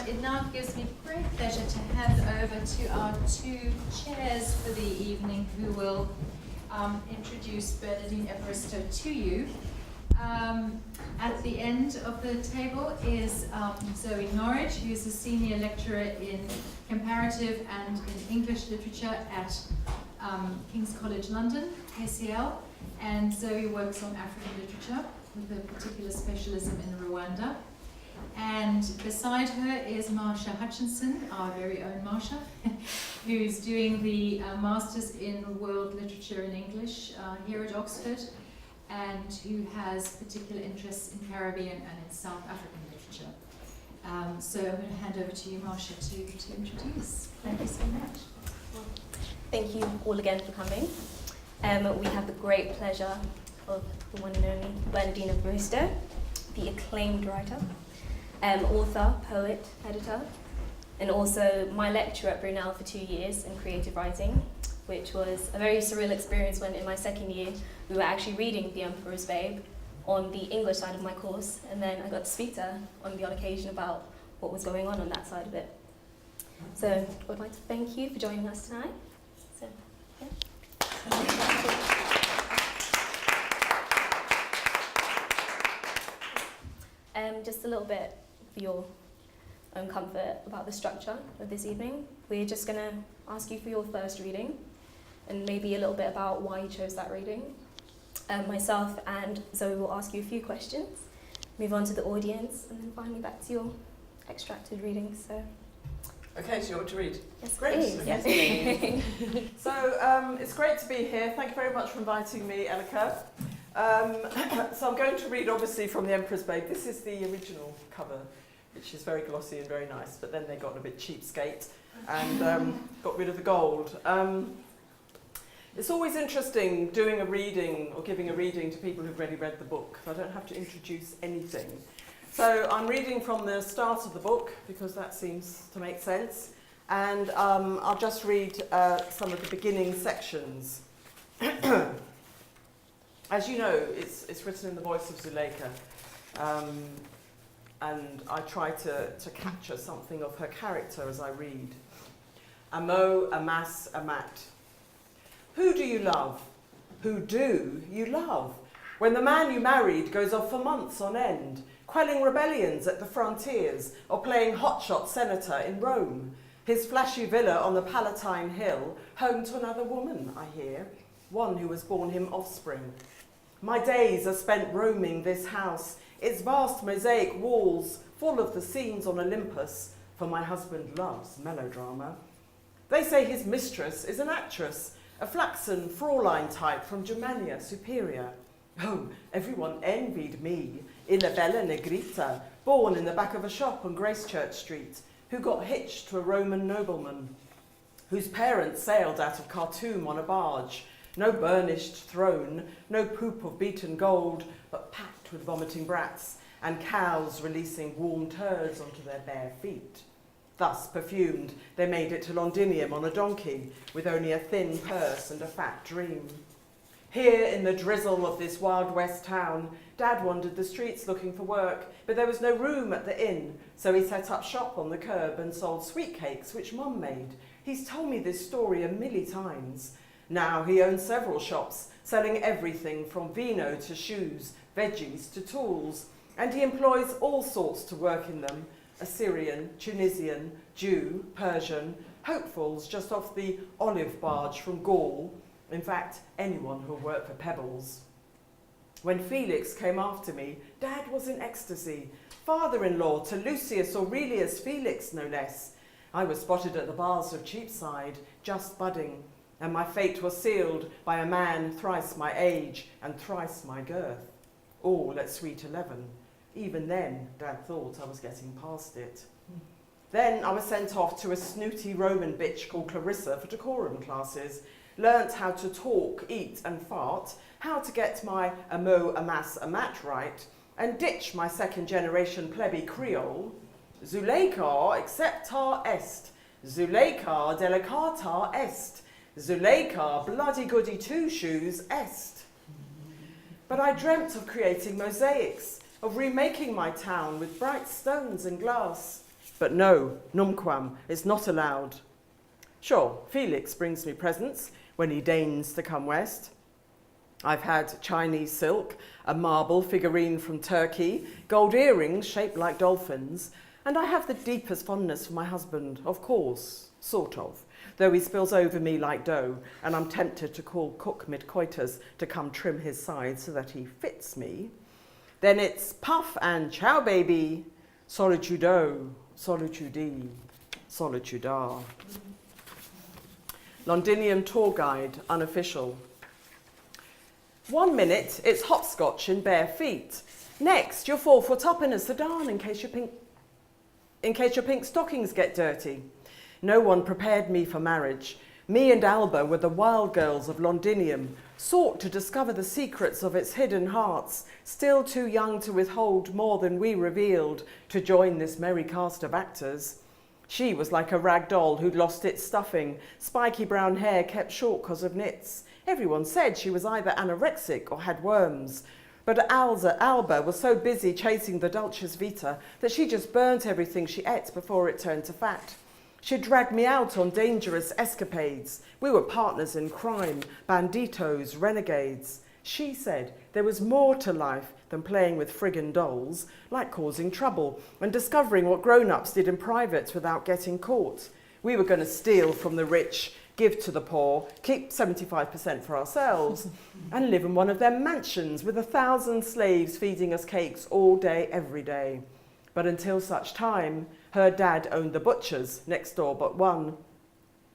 It now gives me great pleasure to hand over to our two chairs for the evening who will introduce Bernardine Evaristo to you. At the end of the table is Zoe Norridge, who is a senior lecturer in comparative and in English literature at King's College London, KCL, and Zoe works on African literature with a particular specialism in Rwanda. And beside her is Marsha Hutchinson, our very own Marsha, who's doing the Masters in World Literature in English here at Oxford, and who has particular interests in Caribbean and in South African literature. So I'm going to hand over to you, Marsha, to introduce. Thank you so much. Thank you all again for coming. We have the great pleasure of the one and only Bernardine Evaristo, the acclaimed writer, author, poet, editor, and also my lecturer at Brunel for 2 years in creative writing, which was a very surreal experience when in my second year we were actually reading The Emperor's Babe on the English side of my course, and then I got to speak to her on the odd occasion about what was going on that side of it. So I would like to thank you for joining us tonight. So, yeah. Just a little bit for your own comfort about the structure of this evening. We're just going to ask you for your first reading and maybe a little bit about why you chose that reading. Myself and Zoe will ask you a few questions, move on to the audience, and then finally back to your extracted reading. So. Okay, so you want to read? Yes, great. Please. Yes. So it's great to be here. Thank you very much for inviting me, Elika. So I'm going to read obviously from The Emperor's Babe. This is the original cover, which is very glossy and very nice, but then they got a bit cheapskate and got rid of the gold. It's always interesting doing a reading or giving a reading to people who've already read the book. I don't have to introduce anything. So I'm reading from the start of the book because that seems to make sense. And I'll just read some of the beginning sections. As you know, it's written in the voice of Zuleika. And I try to capture something of her character as I read. Amo, amas, amat. Who do you love? Who do you love? When the man you married goes off for months on end, quelling rebellions at the frontiers or playing hotshot senator in Rome. His flashy villa on the Palatine Hill, home to another woman, I hear, one who has borne him offspring. My days are spent roaming this house, its vast mosaic walls full of the scenes on Olympus, for my husband loves melodrama. They say his mistress is an actress, a flaxen Fraulein type from Germania Superior. Oh, everyone envied me, Illa Bella Negrita, born in the back of a shop on Gracechurch Street, who got hitched to a Roman nobleman, whose parents sailed out of Khartoum on a barge. No burnished throne, no poop of beaten gold, but packed with vomiting brats, and cows releasing warm turds onto their bare feet. Thus perfumed, they made it to Londinium on a donkey, with only a thin purse and a fat dream. Here in the drizzle of this Wild West town, Dad wandered the streets looking for work, but there was no room at the inn, so he set up shop on the curb and sold sweet cakes, which Mum made. He's told me this story 1,000,000 times. Now he owns several shops, selling everything from vino to shoes, veggies to tools, and he employs all sorts to work in them. Assyrian, Tunisian, Jew, Persian, hopefuls just off the olive barge from Gaul. In fact, anyone who'll work for Pebbles. When Felix came after me, Dad was in ecstasy. Father-in-law to Lucius Aurelius Felix, no less. I was spotted at the bars of Cheapside, just budding, and my fate was sealed by a man thrice my age and thrice my girth. All at sweet 11. Even then, Dad thought I was getting past it. Then I was sent off to a snooty Roman bitch called Clarissa for decorum classes, learnt how to talk, eat and fart, how to get my amo, amas, amat right, and ditch my second-generation plebby Creole. Zuleika accepta est, Zuleika delicata est, Zuleika bloody goody two-shoes est. But I dreamt of creating mosaics, of remaking my town with bright stones and glass. But no, numquam is not allowed. Sure, Felix brings me presents when he deigns to come west. I've had Chinese silk, a marble figurine from Turkey, gold earrings shaped like dolphins, and I have the deepest fondness for my husband, of course, sort of, though he spills over me like dough, and I'm tempted to call cook mid-coitus to come trim his sides so that he fits me. Then it's puff and chow baby, solitudo, solitudi, solitudar. Londinium tour guide, unofficial. 1 minute, it's hopscotch in bare feet. Next, you're 4 foot up in a sedan in case your pink stockings get dirty. No one prepared me for marriage. Me and Alba were the wild girls of Londinium, sought to discover the secrets of its hidden hearts, still too young to withhold more than we revealed to join this merry cast of actors. She was like a rag doll who'd lost its stuffing, spiky brown hair kept short 'cause of knits. Everyone said she was either anorexic or had worms. But Alba was so busy chasing the Dulcis Vita that she just burnt everything she ate before it turned to fat. She dragged me out on dangerous escapades. We were partners in crime, banditos, renegades. She said there was more to life than playing with friggin' dolls, like causing trouble and discovering what grown-ups did in private without getting caught. We were going to steal from the rich, give to the poor, keep 75% for ourselves, and live in one of their mansions with 1,000 slaves feeding us cakes all day, every day. But until such time, her dad owned the butchers next door but one.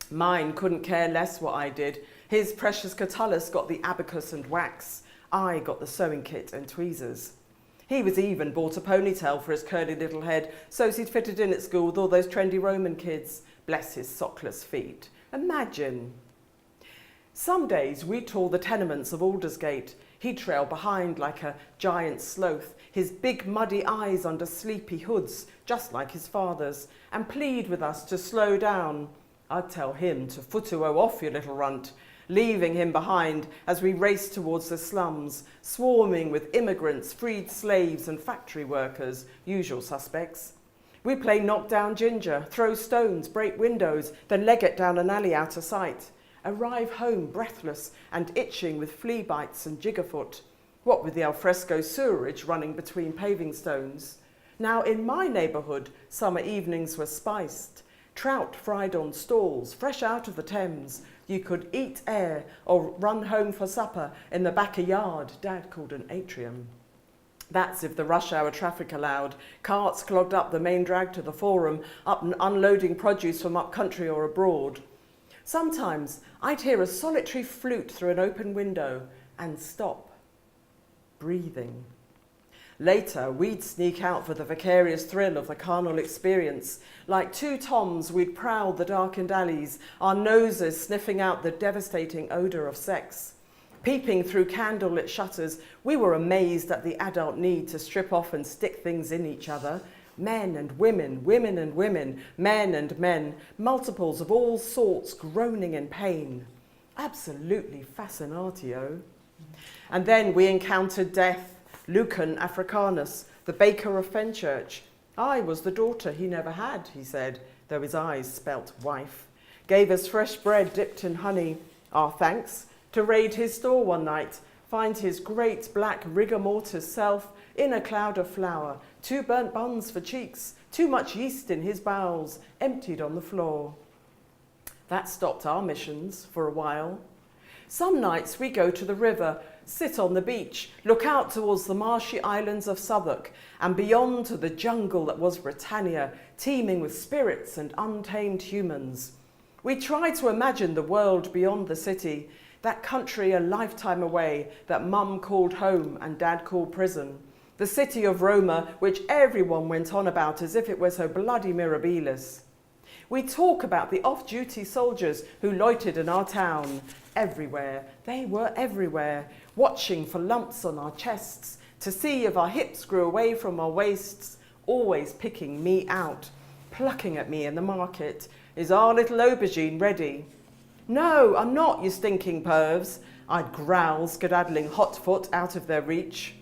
Mine couldn't care less what I did. His precious Catullus got the abacus and wax. I got the sewing kit and tweezers. He was even bought a ponytail for his curly little head, so he'd fitted in at school with all those trendy Roman kids. Bless his sockless feet. Imagine. Some days we tore the tenements of Aldersgate. He'd trail behind like a giant sloth, his big muddy eyes under sleepy hoods, just like his father's, and plead with us to slow down. I'd tell him to footuo off, you little runt, leaving him behind as we raced towards the slums, swarming with immigrants, freed slaves and factory workers, usual suspects. We play knock down ginger, throw stones, break windows, then leg it down an alley out of sight. Arrive home breathless and itching with flea bites and jiggerfoot. What with the alfresco sewerage running between paving stones. Now in my neighbourhood, summer evenings were spiced. Trout fried on stalls, fresh out of the Thames. You could eat air or run home for supper in the back yard Dad called an atrium. That's if the rush hour traffic allowed. Carts clogged up the main drag to the Forum, up and unloading produce from up country or abroad. Sometimes I'd hear a solitary flute through an open window and stop, breathing. Later, we'd sneak out for the vicarious thrill of the carnal experience. Like two Toms, we'd prowl the darkened alleys, our noses sniffing out the devastating odour of sex. Peeping through candlelit shutters, we were amazed at the adult need to strip off and stick things in each other. Men and women, women and women, men and men, multiples of all sorts groaning in pain. Absolutely fascinatio. And then we encountered death. Lucan Africanus, the baker of Fenchurch. I was the daughter he never had, he said, though his eyes spelt wife. Gave us fresh bread dipped in honey, our thanks, to raid his store one night, find his great black rigor mortis self in a cloud of flour, 2 burnt buns for cheeks, too much yeast in his bowels, emptied on the floor. That stopped our missions for a while. Some nights we go to the river, sit on the beach, look out towards the marshy islands of Southwark, and beyond to the jungle that was Britannia, teeming with spirits and untamed humans. We try to imagine the world beyond the city, that country a lifetime away that Mum called home and Dad called prison. The city of Roma, which everyone went on about as if it were so bloody mirabilis. We talk about the off-duty soldiers who loitered in our town. Everywhere, they were everywhere, watching for lumps on our chests, to see if our hips grew away from our waists, always picking me out, plucking at me in the market. Is our little aubergine ready? No, I'm not, you stinking pervs, I'd growl, skedaddling hot foot out of their reach.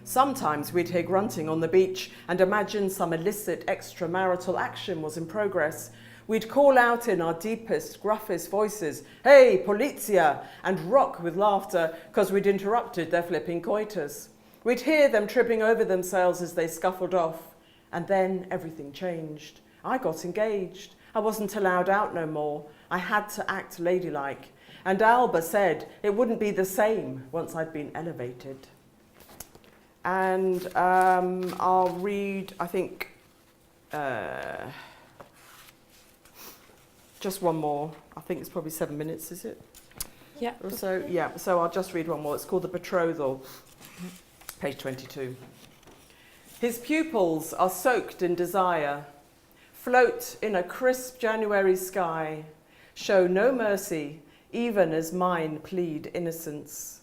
Sometimes we'd hear grunting on the beach and imagine some illicit extramarital action was in progress. We'd call out in our deepest, gruffest voices, "Hey, polizia!" and rock with laughter because we'd interrupted their flipping coitus. We'd hear them tripping over themselves as they scuffled off. And then everything changed. I got engaged. I wasn't allowed out no more. I had to act ladylike. And Alba said it wouldn't be the same once I'd been elevated. And I'll read, I think, just one more. I think it's probably 7 minutes, is it? Yeah. So I'll just read one more. It's called The Betrothal, page 22. His pupils are soaked in desire, float in a crisp January sky, show no mercy, even as mine plead innocence.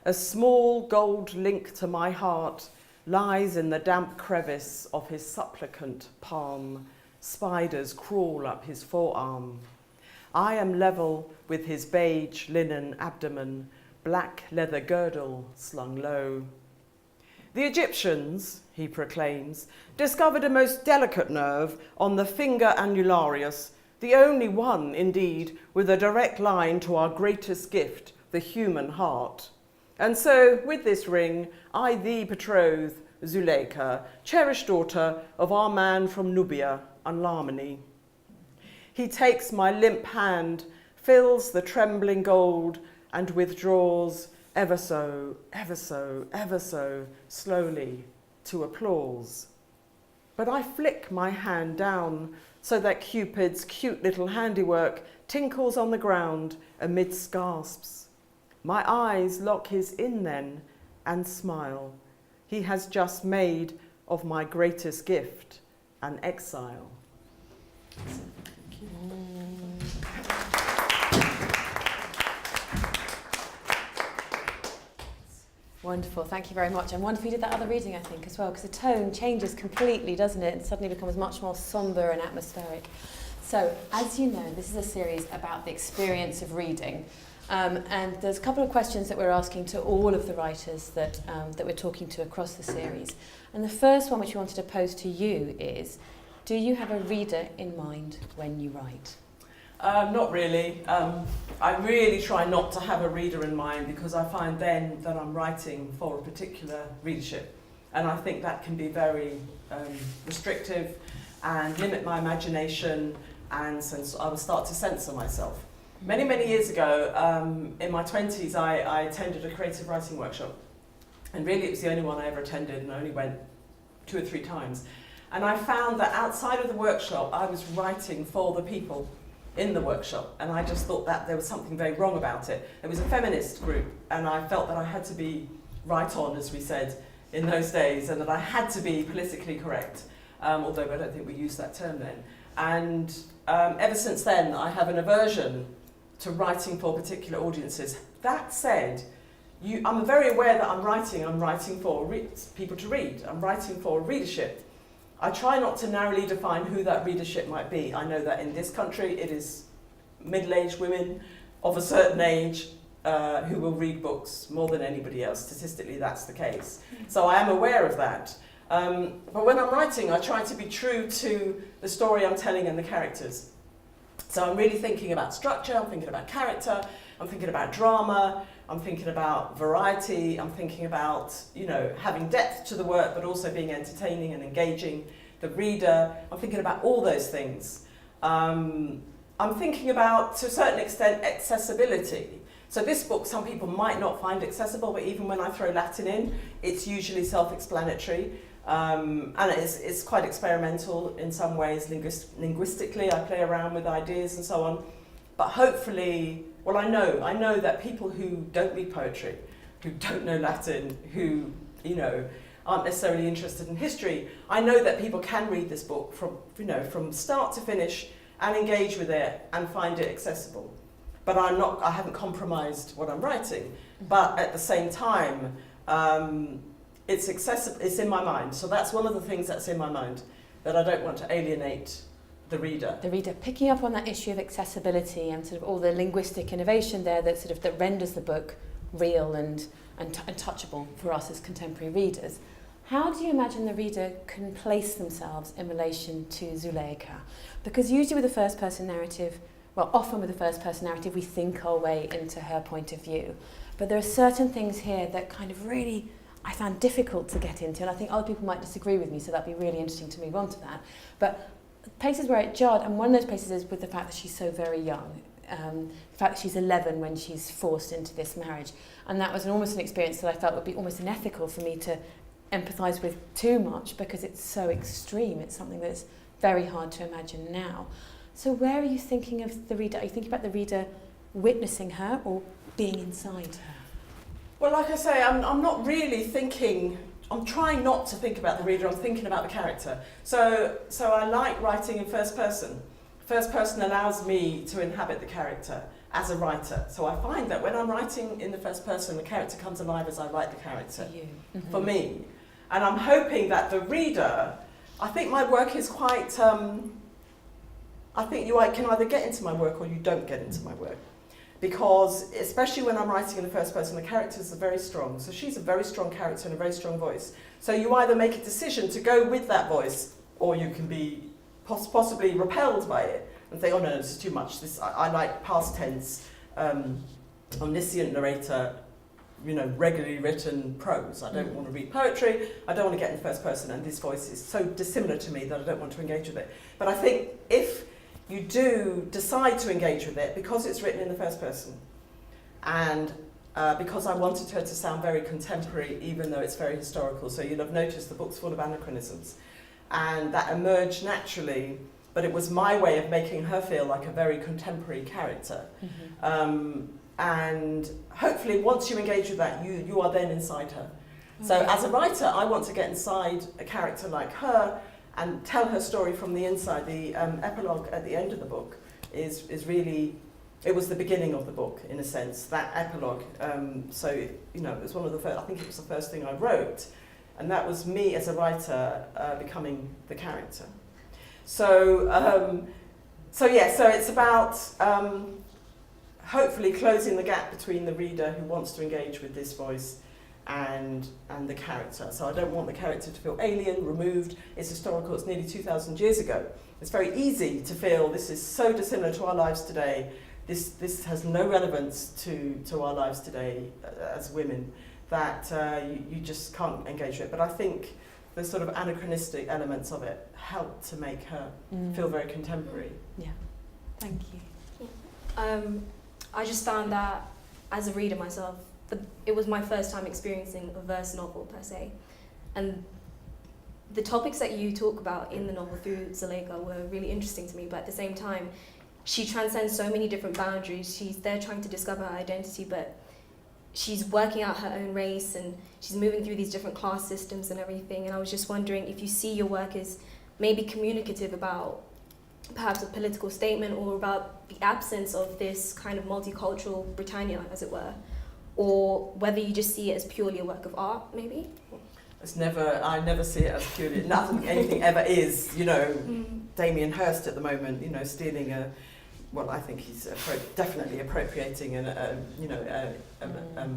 A small gold link to my heart lies in the damp crevice of his supplicant palm. Spiders crawl up his forearm. I am level with his beige linen abdomen, black leather girdle slung low. The Egyptians, he proclaims, discovered a most delicate nerve on the finger annularius, the only one, indeed, with a direct line to our greatest gift, the human heart. And so, with this ring, I thee betroth, Zuleika, cherished daughter of our man from Nubia, Unlarmony. He takes my limp hand, fills the trembling gold, and withdraws ever so, ever so, ever so slowly to applause. But I flick my hand down so that Cupid's cute little handiwork tinkles on the ground amidst gasps. My eyes lock his in then and smile. He has just made of my greatest gift an exile. Wonderful, thank you very much. And wonderful you did that other reading, I think, as well, because the tone changes completely, doesn't it? And suddenly becomes much more sombre and atmospheric. So, as you know, this is a series about the experience of reading. And there's a couple of questions that we're asking to all of the writers that we're talking to across the series. And the first one which we wanted to pose to you is, do you have a reader in mind when you write? Not really. I really try not to have a reader in mind because I find then that I'm writing for a particular readership. And I think that can be very restrictive and limit my imagination, and I will start to censor myself. Many, many years ago, in my 20s, I attended a creative writing workshop. And really it was the only one I ever attended, and I only went 2 or 3 times. And I found that outside of the workshop, I was writing for the people in the workshop, and I just thought that there was something very wrong about it. It was a feminist group, and I felt that I had to be right on, as we said in those days, and that I had to be politically correct, although I don't think we used that term then. And ever since then, I have an aversion to writing for particular audiences. That said, I'm very aware that I'm writing for people to read. I'm writing for readership. I try not to narrowly define who that readership might be. I know that in this country it is middle-aged women of a certain age who will read books more than anybody else. Statistically, that's the case. So I am aware of that. But when I'm writing, I try to be true to the story I'm telling and the characters. So I'm really thinking about structure, I'm thinking about character, I'm thinking about drama, I'm thinking about variety, I'm thinking about, having depth to the work, but also being entertaining and engaging the reader. I'm thinking about all those things. I'm thinking about, to a certain extent, accessibility. So this book, some people might not find accessible, but even when I throw Latin in, it's usually self-explanatory. And it's quite experimental in some ways, linguistically. I play around with ideas and so on. But hopefully, well, I know that people who don't read poetry, who don't know Latin, who, aren't necessarily interested in history, I know that people can read this book from start to finish and engage with it and find it accessible. But I haven't compromised what I'm writing. But at the same time, it's accessible, it's in my mind. So that's one of the things that's in my mind, that I don't want to alienate the reader. The reader, picking up on that issue of accessibility and sort of all the linguistic innovation there that renders the book real and touchable for us as contemporary readers. How do you imagine the reader can place themselves in relation to Zuleika? Because usually with a first-person narrative, well, often with a first-person narrative, we think our way into her point of view. But there are certain things here that kind of really I found difficult to get into, and I think other people might disagree with me, so that'd be really interesting to move on to that. But places where it jarred, and one of those places is with the fact that she's so very young. The fact that she's 11 when she's forced into this marriage. And that was almost an experience that I felt would be almost unethical for me to empathise with too much, because it's so extreme. It's something that's very hard to imagine now. So where are you thinking of the reader? Are you thinking about the reader witnessing her or being inside her? Well, like I say, I'm not really thinking, I'm trying not to think about the reader, I'm thinking about the character. So I like writing in first person. First person allows me to inhabit the character as a writer. So I find that when I'm writing in the first person, the character comes alive as I write the character. For you. For me. And I'm hoping that the reader, I think my work is quite, I think you can either get into my work or you don't get into my work. Because, especially when I'm writing in the first person, the characters are very strong. So she's a very strong character and a very strong voice. So you either make a decision to go with that voice, or you can be possibly repelled by it and think, oh no, this is too much. I like past tense, omniscient narrator, regularly written prose. I don't want to read poetry, I don't want to get in the first person, and this voice is so dissimilar to me that I don't want to engage with it. But I think if you do decide to engage with it, because it's written in the first person, and because I wanted her to sound very contemporary, even though it's very historical, so you'll have noticed the book's full of anachronisms, and that emerged naturally, but it was my way of making her feel like a very contemporary character. Mm-hmm. And hopefully once you engage with that, you are then inside her. Okay. So as a writer, I want to get inside a character like her and tell her story from the inside. The epilogue at the end of the book is really, it was the beginning of the book, in a sense, that epilogue. So, it was one of the first, I think it was the first thing I wrote, and that was me as a writer becoming the character. So it's about hopefully closing the gap between the reader who wants to engage with this voice and the character. So I don't want the character to feel alien, removed. It's historical, it's nearly 2,000 years ago. It's very easy to feel this is so dissimilar to our lives today. This has no relevance to our lives today as women, that you just can't engage with it. But I think the sort of anachronistic elements of it help to make her feel very contemporary. Yeah, thank you. Yeah. I just found that, as a reader myself, it was my first time experiencing a verse novel per se, and the topics that you talk about in the novel through Zuleika were really interesting to me, but at the same time she transcends so many different boundaries. She's there trying to discover her identity, but she's working out her own race, and she's moving through these different class systems and everything. And I was just wondering if you see your work as maybe communicative about perhaps a political statement, or about the absence of this kind of multicultural Britannia, as it were, or whether you just see it as purely a work of art, maybe? I never see it as purely, anything ever is, Damien Hirst at the moment, stealing I think he's definitely appropriating an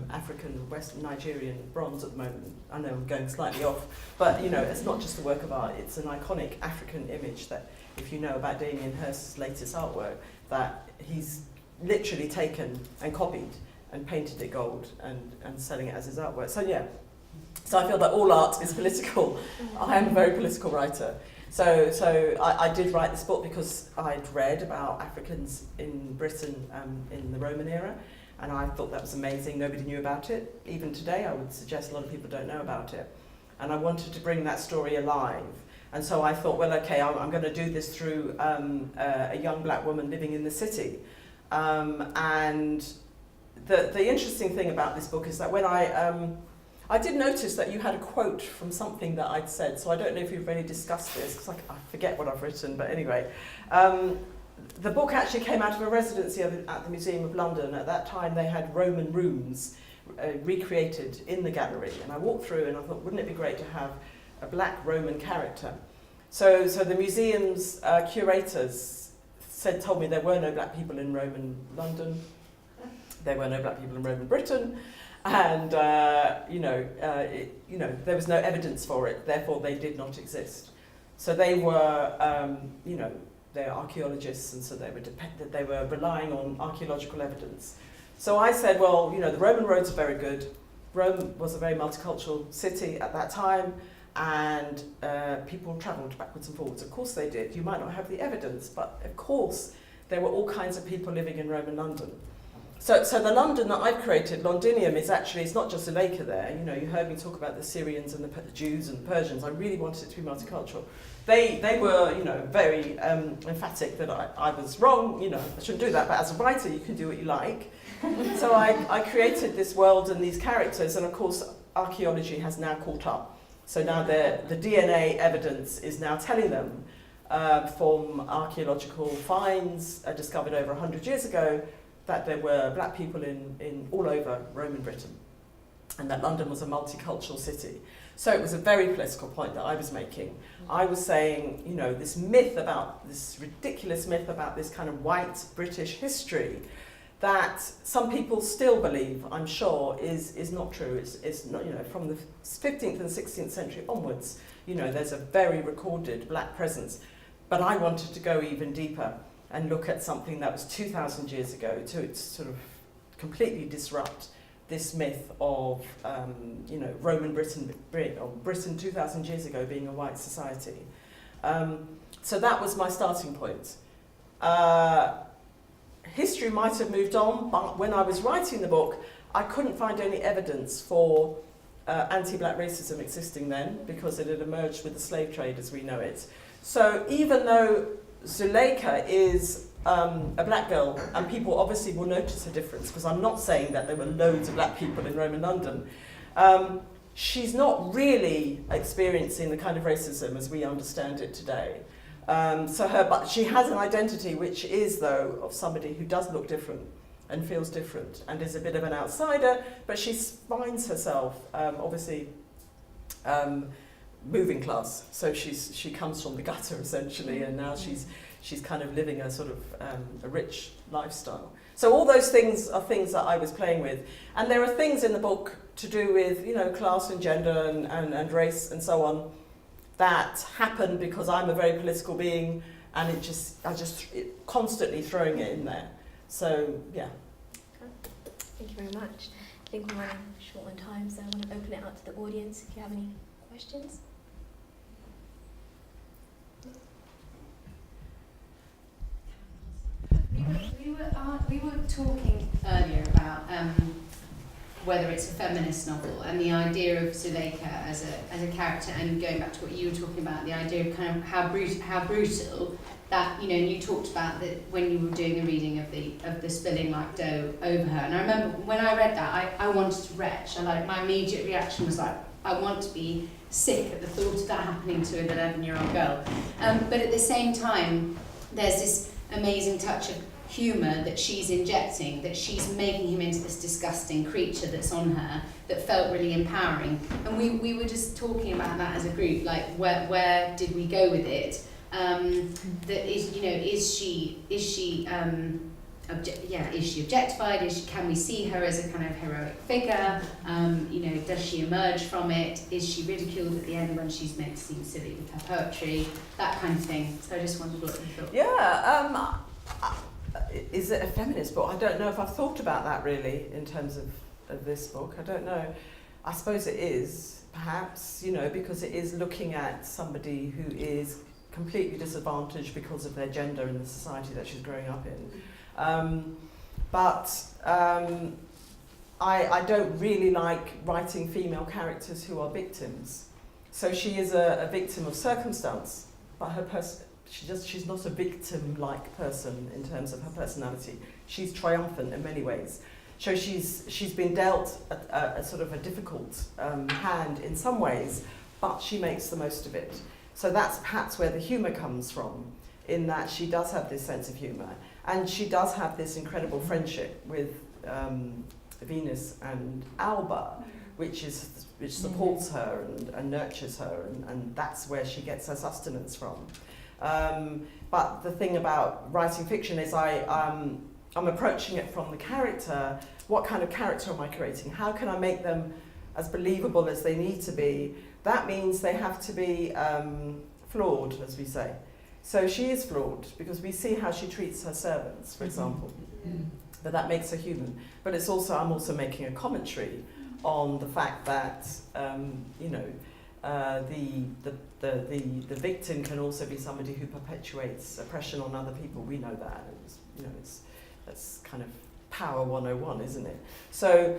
African, West Nigerian bronze at the moment. I know I'm going slightly off, but it's not just a work of art, it's an iconic African image that, if you know about Damien Hirst's latest artwork, that he's literally taken and copied and painted it gold and selling it as his artwork. So I feel that all art is political. I am a very political writer. So I did write this book because I'd read about Africans in Britain in the Roman era, and I thought that was amazing. Nobody knew about it. Even today, I would suggest a lot of people don't know about it. And I wanted to bring that story alive. And so I thought, well, okay, I'm going to do this through a young black woman living in the city. And the interesting thing about this book is that when I did notice that you had a quote from something that I'd said, so I don't know if you've already discussed this, because I forget what I've written, but anyway. The book actually came out of a residency at the Museum of London. At that time they had Roman rooms recreated in the gallery, and I walked through and I thought, wouldn't it be great to have a black Roman character? So the museum's curators told me there were no black people in Roman London, there were no black people in Roman Britain, and there was no evidence for it, therefore they did not exist. So they were, they're archaeologists, and so they were relying on archaeological evidence. So I said, well, the Roman roads are very good. Rome was a very multicultural city at that time, and people travelled backwards and forwards. Of course they did. You might not have the evidence, but of course there were all kinds of people living in Roman London. So the London that I've created, Londinium, it's not just Zuleika there. You heard me talk about the Syrians and the Jews and the Persians. I really wanted it to be multicultural. They were, very emphatic that I was wrong. I shouldn't do that, but as a writer, you can do what you like. So I created this world and these characters, and of course, archaeology has now caught up. So now the DNA evidence is now telling them from archaeological finds discovered over 100 years ago that there were black people in all over Roman Britain, and that London was a multicultural city. So it was a very political point that I was making. I was saying, this ridiculous myth about this kind of white British history that some people still believe, I'm sure, is not true. It's not, from the 15th and 16th century onwards, there's a very recorded black presence. But I wanted to go even deeper and look at something that was 2,000 years ago to sort of completely disrupt this myth of, Roman Britain, or Britain 2,000 years ago being a white society. So that was my starting point. History might have moved on, but when I was writing the book, I couldn't find any evidence for anti-black racism existing then, because it had emerged with the slave trade as we know it. So even though Zuleika is a black girl, and people obviously will notice a difference, because I'm not saying that there were loads of black people in Roman London, she's not really experiencing the kind of racism as we understand it today. But she has an identity which is, though, of somebody who does look different and feels different and is a bit of an outsider, but she finds herself, obviously, moving class. So she comes from the gutter, essentially, and now she's kind of living a sort of a rich lifestyle. So all those things are things that I was playing with. And there are things in the book to do with, class and gender and race and so on, that happen because I'm a very political being, and I just constantly throwing it in there. So, yeah. Thank you very much. I think we're running short on time, so I want to open it up to the audience if you have any questions. We were talking earlier about whether it's a feminist novel, and the idea of Zuleika as a character, and going back to what you were talking about, the idea of kind of how brutal that, you talked about that when you were doing the reading of the spilling like dough over her. And I remember when I read that, I wanted to retch. My immediate reaction was like, I want to be sick at the thought of that happening to an 11-year-old girl. But at the same time, there's this amazing touch of humour that she's injecting, that she's making him into this disgusting creature that's on her, that felt really empowering. And we were just talking about that as a group, like where did we go with it? That is she objectified? Can we see her as a kind of heroic figure? Does she emerge from it? Is she ridiculed at the end when she's made to seem silly with her poetry? That kind of thing. So I just wondered what you thought. Yeah. Is it a feminist book? I don't know if I've thought about that really in terms of this book. I don't know. I suppose it is, perhaps, because it is looking at somebody who is completely disadvantaged because of their gender in the society that she's growing up in. I don't really like writing female characters who are victims. So she is a victim of circumstance, but she's not a victim-like person in terms of her personality. She's triumphant in many ways. So she's been dealt a sort of a difficult hand in some ways, but she makes the most of it. So that's perhaps where the humour comes from, in that she does have this sense of humour, and she does have this incredible friendship with Venus and Alba, which supports her and nurtures her, and that's where she gets her sustenance from. But the thing about writing fiction is I'm approaching it from the character, what kind of character am I creating? How can I make them as believable as they need to be? That means they have to be flawed, as we say. So she is flawed because we see how she treats her servants, for example. But that makes her human. But it's also, I'm also making a commentary on the fact that you know, the victim can also be somebody who perpetuates oppression on other people. We know that. You know, that's kind of power 101, isn't it? So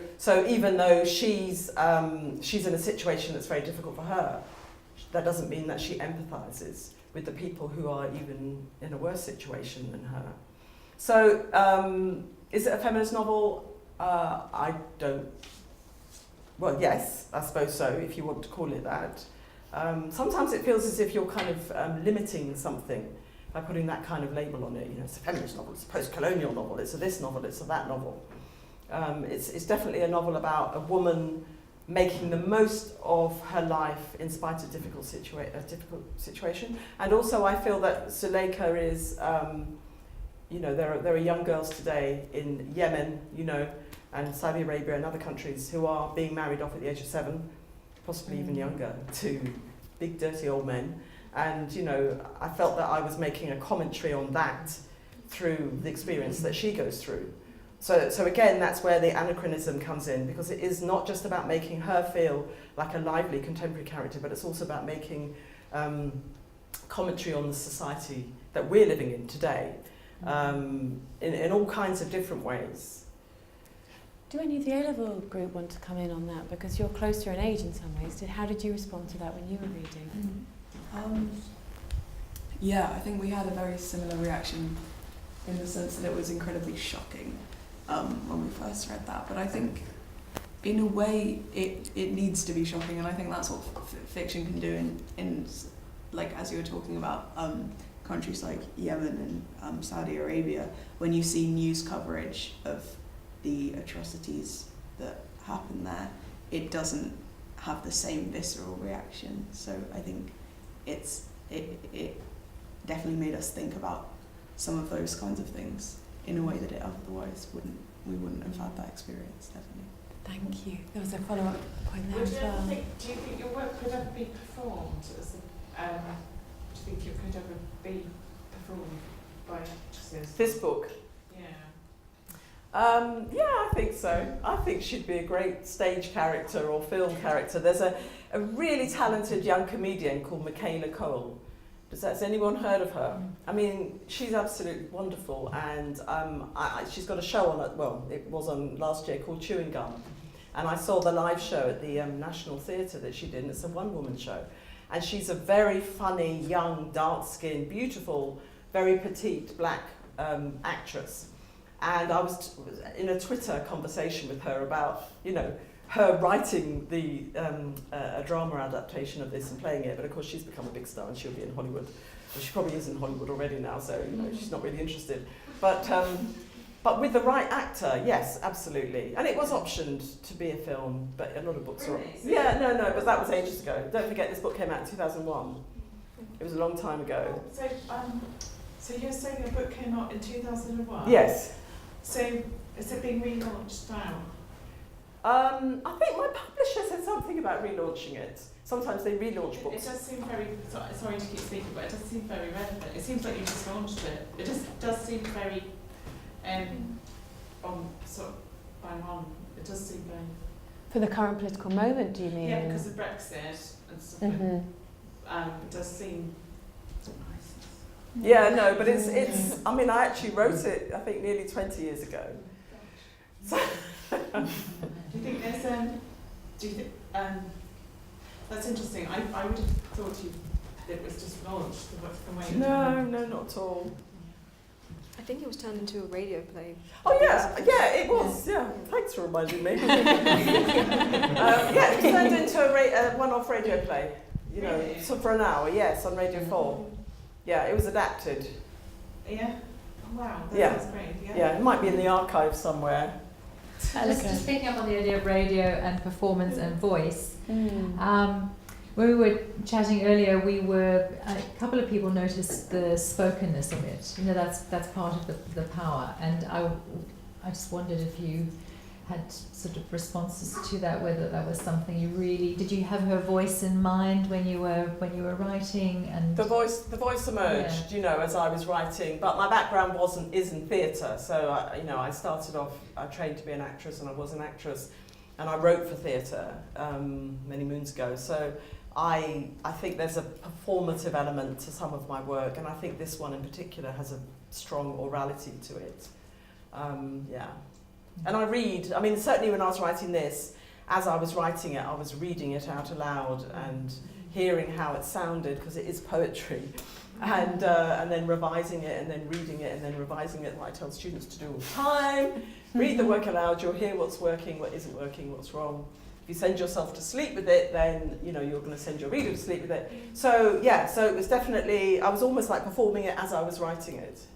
even though she's in a situation that's very difficult for her, that doesn't mean that she empathises with the people who are even in a worse situation than her. So is it a feminist novel? I don't. Well, yes, I suppose so, if you want to call it that. Sometimes it feels as if you're kind of limiting something by putting that kind of label on it. You know, it's a feminist novel, it's a post-colonial novel, it's a this novel, it's a that novel. It's definitely a novel about a woman making the most of her life in spite of a difficult situation. And also I feel that Zuleika is, you know, there are young girls today in Yemen, you know, and Saudi Arabia and other countries who are being married off at the age of 7, possibly even younger, to big dirty old men. And, you know, I felt that I was making a commentary on that through the experience that she goes through. So again, that's where the anachronism comes in, because it is not just about making her feel like a lively contemporary character, but it's also about making commentary on the society that we're living in today, in all kinds of different ways. Do any of the A-level group want to come in on that? Because you're closer in age in some ways. How did you respond to that when you were reading? Yeah, I think we had a very similar reaction in the sense that it was incredibly shocking when we first read that. But I think, in a way, it needs to be shocking, and I think that's what fiction can do in like, as you were talking about, countries like Yemen and Saudi Arabia, when you see news coverage of the atrocities that happen there, it doesn't have the same visceral reaction. So I think it definitely made us think about some of those kinds of things in a way that it otherwise we wouldn't have had that experience, definitely. Thank you. There was a follow-up point there as well. Do you think your work could ever be performed as do you think it could ever be performed by actresses? This book? Yeah, I think so. I think she'd be a great stage character or film character. There's a really talented young comedian called Michaela Cole. Has anyone heard of her? I mean, she's absolutely wonderful, and she's got a show on, well, it was on last year, called Chewing Gum. And I saw the live show at the National Theatre that she did, and it's a one-woman show. And she's a very funny, young, dark-skinned, beautiful, very petite black actress. And I was in a Twitter conversation with her about, you know, her writing a drama adaptation of this and playing it, but of course she's become a big star and she'll be in Hollywood. Well, she probably is in Hollywood already now, so you know she's not really interested. But with the right actor, yes, absolutely. And it was optioned to be a film, but a lot of books are. Yeah, no, but that was ages ago. Don't forget, this book came out in 2001. It was a long time ago. So you're saying your book came out in 2001? Yes. So is it being relaunched now? I think my publisher said something about relaunching it. Sometimes they relaunch books. It does seem very, sorry to keep speaking, but it does seem very relevant. It seems like you just launched it. It just does seem very, sort of bang on. It does seem very... For the current political moment, do you mean? Yeah, because of Brexit and stuff. It does seem... Yeah, no, but it's. I mean, I actually wrote it, I think, nearly 20 years ago. So do you think there's that's interesting. I would have thought it was just launched from where you No, not at all. I think it was turned into a radio play. Oh yeah, it was. Yeah, thanks for reminding me. Yeah, it was turned into a one-off radio play. You know, Really? so for an hour. Yes, on Radio 4. Yeah, it was adapted. Yeah? Oh, wow, Yeah. sounds great. Yeah, it might be in the archive somewhere. Just picking up on the idea of radio and performance and voice. When we were chatting earlier, a couple of people noticed the spokenness of it. You know, that's part of the power. And I just wondered if you had sort of responses to that, whether that was something you really, did you have her voice in mind when you were writing? And the voice emerged, you know, as I was writing, but my background isn't theatre, so I started off, I trained to be an actress, and I was an actress, and I wrote for theatre many moons ago, so I think there's a performative element to some of my work, and I think this one in particular has a strong orality to it. And I read, I mean, certainly when I was writing this, as I was writing it, I was reading it out aloud and hearing how it sounded, because it is poetry, and then revising it, and then reading it, and then revising it, like I tell students to do all the time. Read the work aloud, you'll hear what's working, what isn't working, what's wrong. If you send yourself to sleep with it, then you're going to send your reader to sleep with it. So yeah, so it was definitely, I was almost like performing it as I was writing it.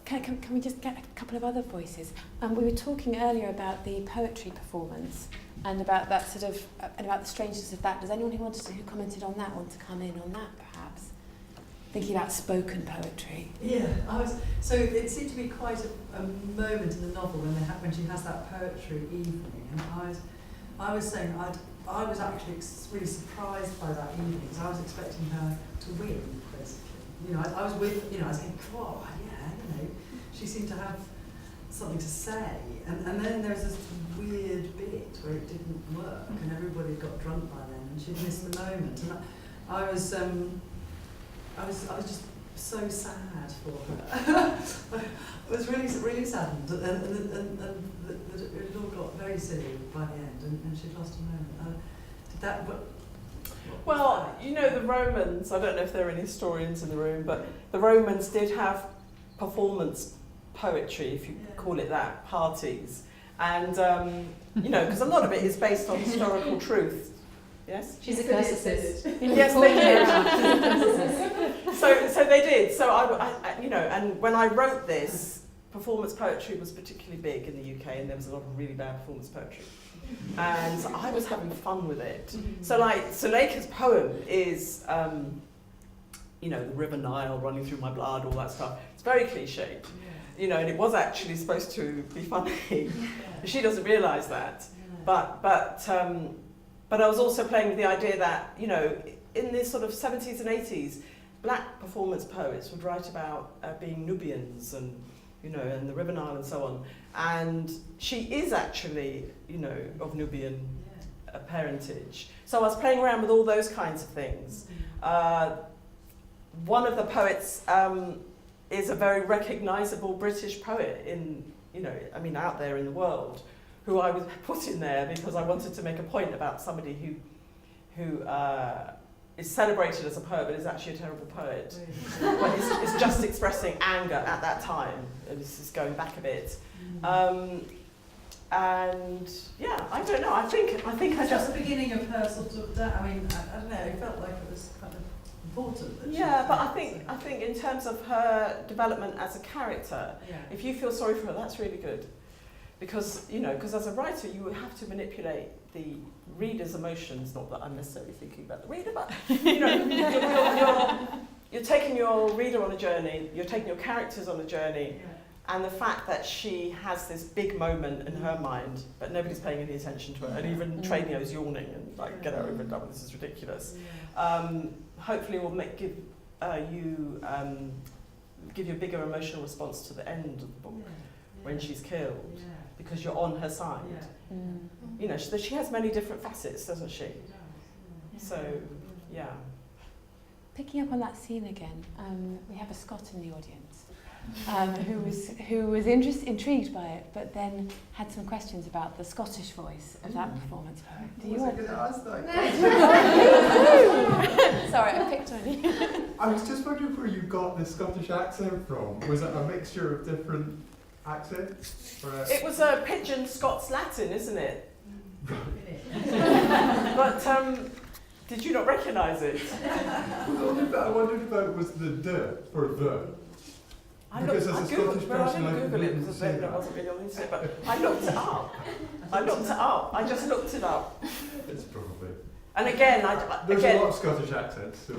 Can we just get a couple of other voices? We were talking earlier about the poetry performance and about that sort of, and about the strangeness of that. Does anyone who commented on that want to come in on that, perhaps? Thinking about spoken poetry. Yeah, so it seemed to be quite a moment in the novel when she has that poetry evening, and I was saying I was actually really surprised by that evening, because I was expecting her to win, basically. I was thinking, oh yeah, she seemed to have something to say, and then there was this weird bit where it didn't work, and everybody got drunk by then, and she'd missed the moment, and I was just so sad for her. I was really saddened, and it all got very silly by the end, and she'd lost a moment. Well, the Romans, I don't know if there are any historians in the room, but the Romans did have performance poetry, if you call it that, parties. And, because a lot of it is based on historical truth. Yes? She's a classicist. Yes, they did. So they did. So and when I wrote this, performance poetry was particularly big in the UK, and there was a lot of really bad performance poetry. And so I was having fun with it. So Suleika's poem is, the River Nile running through my blood, all that stuff. It's very cliched, and it was actually supposed to be funny. She doesn't realise that. But I was also playing with the idea that, in the sort of 70s and 80s, black performance poets would write about being Nubians and, and the River Nile and so on. And she is actually, of Nubian parentage. So I was playing around with all those kinds of things. One of the poets is a very recognisable British poet out there in the world, who I was put in there because I wanted to make a point about somebody who is celebrated as a poet, but is actually a terrible poet. But is just expressing anger at that time. And this is going back a bit. And yeah, I don't know. I think I just the beginning of her sort of. I don't know. It felt like it was kind of important. Yeah, but I think in terms of her development as a character, if you feel sorry for her, that's really good. Because as a writer, you have to manipulate the reader's emotions. Not that I'm necessarily thinking about the reader, but you're taking your reader on a journey. You're taking your characters on a journey, and the fact that she has this big moment in her mind, but nobody's paying any attention to her, and even Trainio's yawning and like, get her over and done with. This is ridiculous. Hopefully, will give you a bigger emotional response to the end of the book when she's killed. Because you're on her side. She has many different facets, doesn't she? So, yeah. Picking up on that scene again, we have a Scot in the audience who was intrigued by it, but then had some questions about the Scottish voice of that performance poet. Do you want to ask that? Sorry, I picked on you. I was just wondering where you got the Scottish accent from. Was it a mixture of different accents? It was a pidgin Scots Latin, isn't it? But did you not recognise it? I wondered if that was the "de" for "the." I didn't Google it because I wasn't really on the internet, but I looked it up. I just looked it up. It's probably. And again, there's a lot of Scottish accents. So.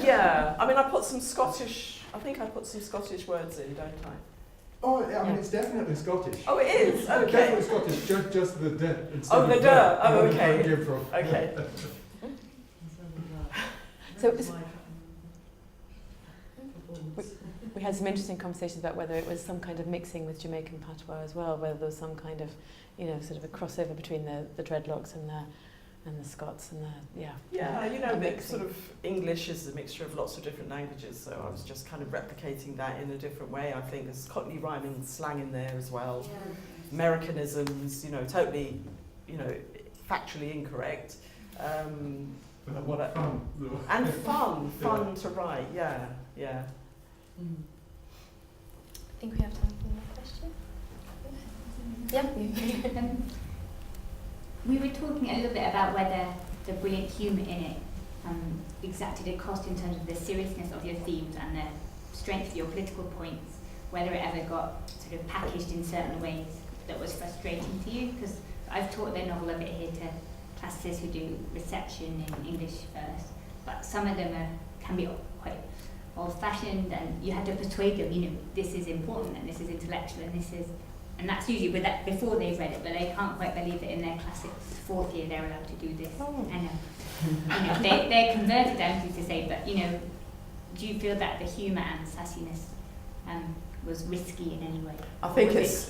Yeah, I put some Scottish. I think I put some Scottish words in, don't I? Oh, I mean, it's definitely Scottish. Oh, it is? Okay. Definitely Scottish, just the D instead Oh, of the the. D. Oh, Where okay. it came from. Okay. So we had some interesting conversations about whether it was some kind of mixing with Jamaican patois as well, whether there was some kind of, sort of a crossover between the dreadlocks and the Scots and the, yeah. Yeah, the sort of English is a mixture of lots of different languages, so I was just kind of replicating that in a different way. I think there's Cockney rhyming slang in there as well. Yeah. Americanisms, totally, factually incorrect. What fun. And fun to write, yeah. I think we have time for one more question. Yeah. We were talking a little bit about whether the brilliant humour in it exacted a cost in terms of the seriousness of your themes and the strength of your political points, whether it ever got sort of packaged in certain ways that was frustrating to you. Because I've taught the novel a bit here to classes who do reception in English first, but some of them can be quite old-fashioned, and you had to persuade them, this is important and this is intellectual and that's usually with that before they've read it, but they can't quite believe that in their classics fourth year they're allowed to do this. Oh. I know. They're converted, I'm pleased to say, but do you feel that the humour and sassiness was risky in any way? I think it's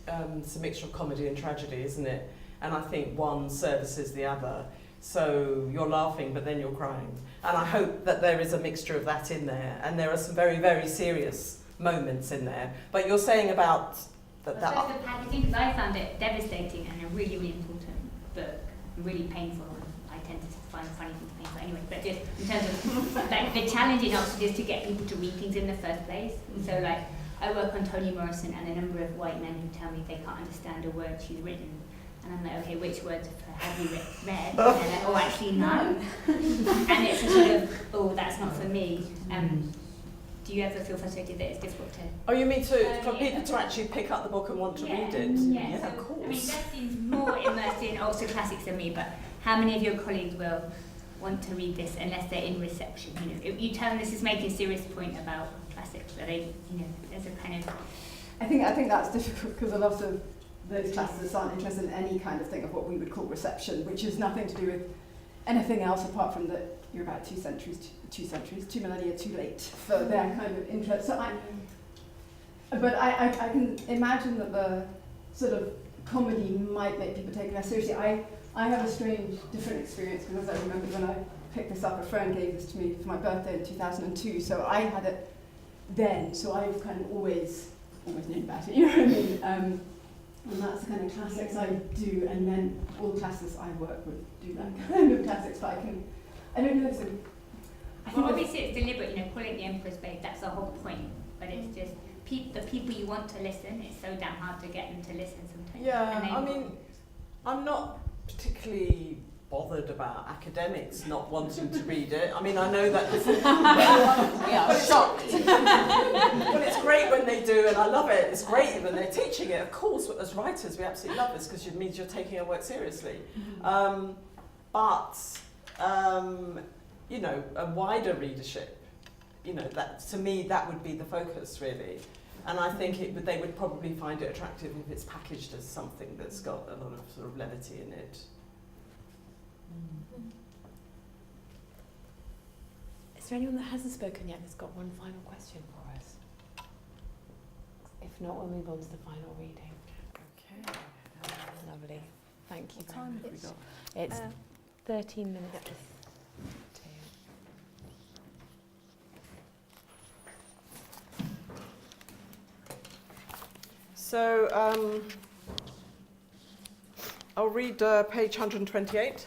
a mixture of comedy and tragedy, isn't it? And I think one services the other. So you're laughing, but then you're crying. And I hope that there is a mixture of that in there. And there are some very, very serious moments in there. But you're saying about that. I suppose the packaging, because I found it devastating and a really, really important book, really painful. I tend to find funny things painful anyway. But just in terms of like the challenge in Oxford is to get people to read things in the first place. And so I work on Toni Morrison and a number of white men who tell me they can't understand a word she's written. And I'm like, okay, which words have you read? And they're like, oh, actually none. And it's a sort of, that's not for me. Do you ever feel frustrated that it's difficult to... Oh, you mean for people to actually pick up the book and want to read it? Yeah, of course. I mean, that seems more immersed in Oxford classics than me, but how many of your colleagues will want to read this unless they're in reception? If you tell them this is making a serious point about classics, are they, there's a kind of... I think that's difficult because a lot of those classes aren't interested in any kind of thing of what we would call reception, which has nothing to do with anything else apart from that you're about two millennia too late for their kind of interest. So I can imagine that the sort of comedy might make people take it less seriously. I have a strange, different experience because I remember when I picked this up, a friend gave this to me for my birthday in 2002, so I had it then, so I've kind of always known about it, you know what I mean? And that's the kind of classics I do, and then all the classes I work with do that kind of classics, but I don't know if it's Well, obviously it's deliberate, calling it the Emperor's Babe, that's the whole point, but it's just the people you want to listen, it's so damn hard to get them to listen sometimes. Yeah, I'm not particularly bothered about academics not wanting to read it. I mean, I know that this is... We are shocked. Well, it's great when they do, and I love it. It's great when they're teaching it. Of course, as writers, we absolutely love this because it means you're taking our work seriously. But a wider readership, that to me, that would be the focus, really. And I think they would probably find it attractive if it's packaged as something that's got a lot of sort of levity in it. Is there anyone that hasn't spoken yet that's got one final question for us? If not, we'll move on to the final reading. Okay. Lovely. Thank you. What time have we got? It's 13 minutes to 2. So I'll read page 128.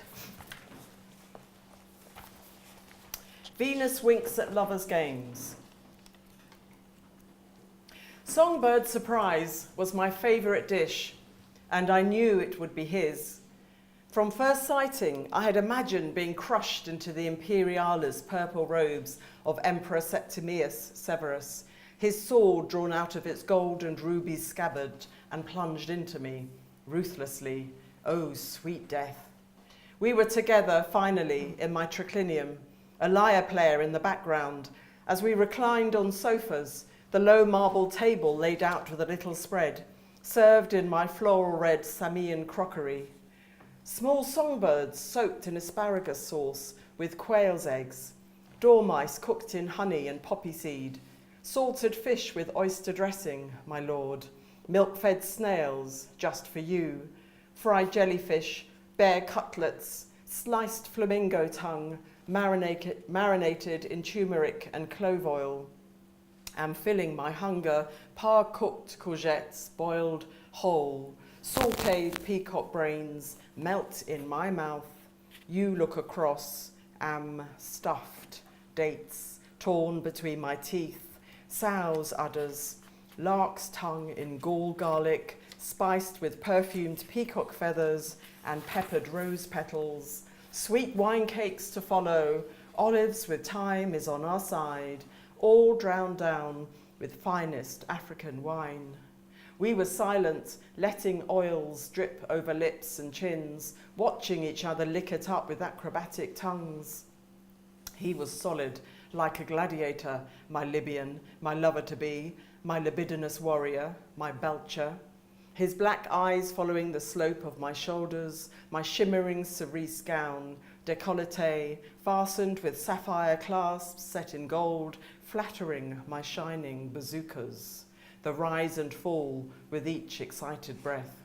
Venus winks at lovers' games. Songbird surprise was my favourite dish, and I knew it would be his. From first sighting, I had imagined being crushed into the Imperialis purple robes of Emperor Septimius Severus, his sword drawn out of its gold and ruby scabbard and plunged into me, ruthlessly. Oh, sweet death. We were together, finally, in my triclinium, a lyre player in the background, as we reclined on sofas, the low marble table laid out with a little spread, served in my floral red Samian crockery. Small songbirds soaked in asparagus sauce with quail's eggs, dormice cooked in honey and poppy seed, salted fish with oyster dressing, my lord, milk-fed snails, just for you, fried jellyfish, bear cutlets, sliced flamingo tongue, marinated in turmeric and clove oil. Am filling my hunger, par-cooked courgettes, boiled whole, sautéed peacock brains, melt in my mouth. You look across, am stuffed, dates torn between my teeth, sow's udders, lark's tongue in gall garlic, spiced with perfumed peacock feathers and peppered rose petals, sweet wine cakes to follow, olives with thyme is on our side, all drowned down with finest African wine. We were silent, letting oils drip over lips and chins, watching each other lick it up with acrobatic tongues. He was solid, like a gladiator, my Libyan, my lover-to-be, my libidinous warrior, my belcher. His black eyes following the slope of my shoulders, my shimmering cerise gown, décolleté, fastened with sapphire clasps set in gold, flattering my shining bazookas, the rise and fall with each excited breath.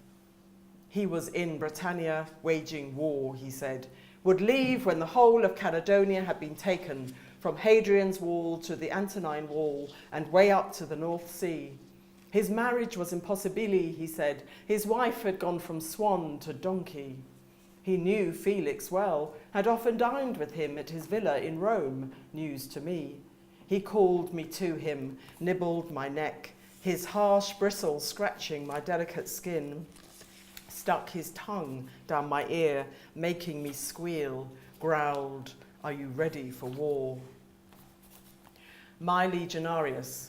He was in Britannia waging war, he said, would leave when the whole of Caledonia had been taken, from Hadrian's Wall to the Antonine Wall and way up to the North Sea. His marriage was impossibili, he said. His wife had gone from swan to donkey. He knew Felix well, had often dined with him at his villa in Rome, news to me. He called me to him, nibbled my neck, his harsh bristles scratching my delicate skin, stuck his tongue down my ear, making me squeal, growled, "Are you ready for war?" My Legionarius,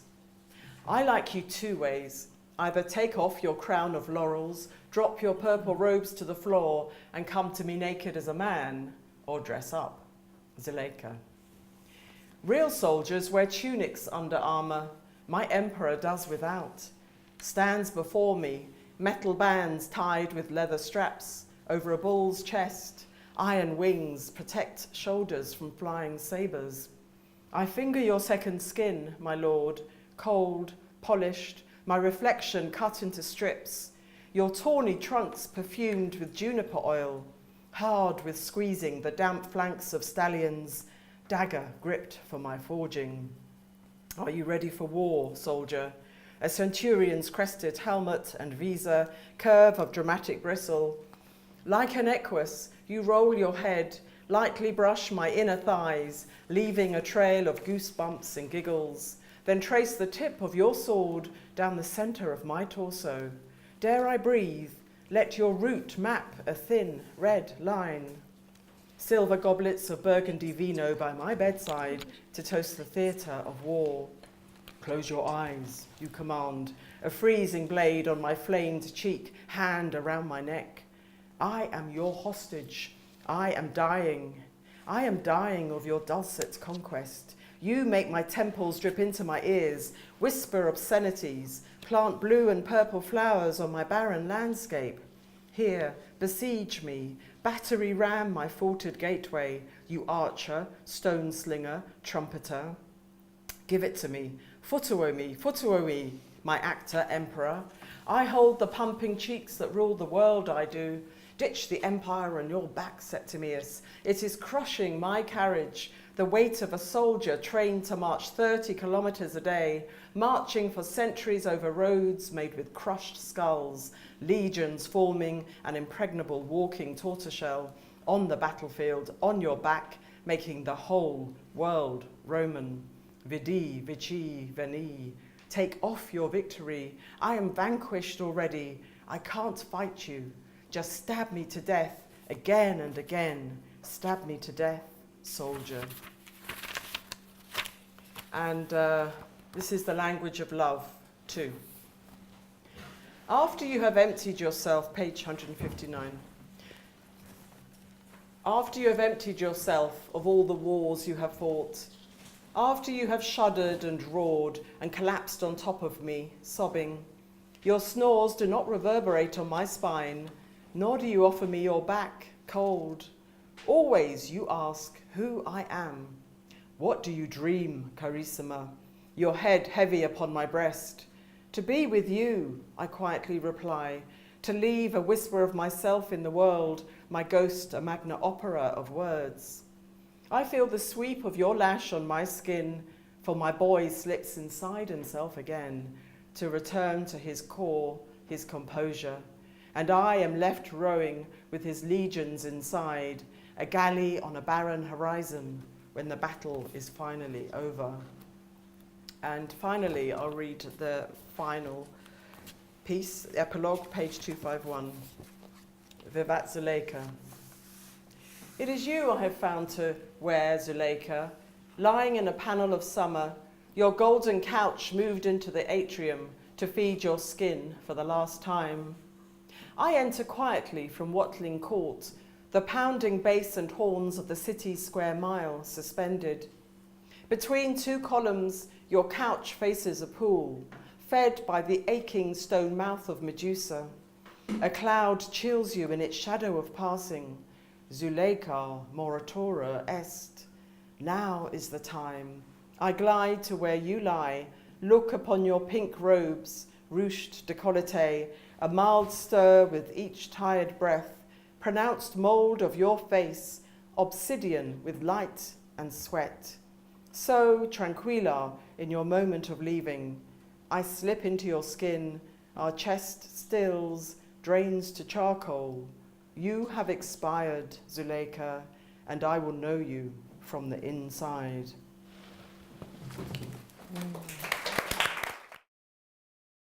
I like you two ways. Either take off your crown of laurels, drop your purple robes to the floor, and come to me naked as a man, or dress up. Zuleika. Real soldiers wear tunics under armour. My emperor does without. Stands before me, metal bands tied with leather straps over a bull's chest. Iron wings protect shoulders from flying sabres. I finger your second skin, my lord, cold, polished, my reflection cut into strips. Your tawny trunks perfumed with juniper oil, hard with squeezing the damp flanks of stallions, dagger gripped for my forging. Are you ready for war, soldier? A centurion's crested helmet and visor, curve of dramatic bristle. Like an equus, you roll your head, lightly brush my inner thighs, leaving a trail of goosebumps and giggles, then trace the tip of your sword down the center of my torso. Dare I breathe? Let your root map a thin red line. Silver goblets of Burgundy vino by my bedside to toast the theatre of war. Close your eyes, you command, a freezing blade on my flamed cheek, hand around my neck. I am your hostage. I am dying. I am dying of your dulcet conquest. You make my temples drip into my ears, whisper obscenities, plant blue and purple flowers on my barren landscape. Here, besiege me, battery ram my forted gateway, you archer, stone slinger, trumpeter. Give it to me, futuo me, my actor, emperor. I hold the pumping cheeks that rule the world, I do. Ditch the empire on your back, Septimius. It is crushing my carriage, the weight of a soldier trained to march 30 kilometers a day, marching for centuries over roads made with crushed skulls, legions forming an impregnable walking tortoiseshell on the battlefield, on your back, making the whole world Roman. Vidi, vici, veni. Take off your victory. I am vanquished already. I can't fight you. Just stab me to death again and again. Stab me to death, soldier. And this is the language of love, too. After you have emptied yourself, page 159. After you have emptied yourself of all the wars you have fought, After you have shuddered and roared and collapsed on top of me, sobbing, your snores do not reverberate on my spine, nor do you offer me your back, cold. Always you ask who I am. What do you dream, Carissima? Your head heavy upon my breast. To be with you, I quietly reply, to leave a whisper of myself in the world, my ghost a magna opera of words. I feel the sweep of your lash on my skin, for my boy slips inside himself again, to return to his core, his composure. And I am left rowing with his legions inside, a galley on a barren horizon, when the battle is finally over. And finally, I'll read the final piece, epilogue, page 251. Vivat Zuleika. It is you I have found to wear, Zuleika, lying in a panel of summer, your golden couch moved into the atrium to feed your skin for the last time. I enter quietly from Watling Court, the pounding bass and horns of the city's square mile suspended. Between two columns, your couch faces a pool, fed by the aching stone mouth of Medusa. A cloud chills you in its shadow of passing. Zuleika moratora est. Now is the time. I glide to where you lie, look upon your pink robes, ruched décolleté, a mild stir with each tired breath, pronounced mould of your face, obsidian with light and sweat. So tranquilla in your moment of leaving, I slip into your skin, our chest stills, drains to charcoal. You have expired, Zuleika, and I will know you from the inside. Thank you.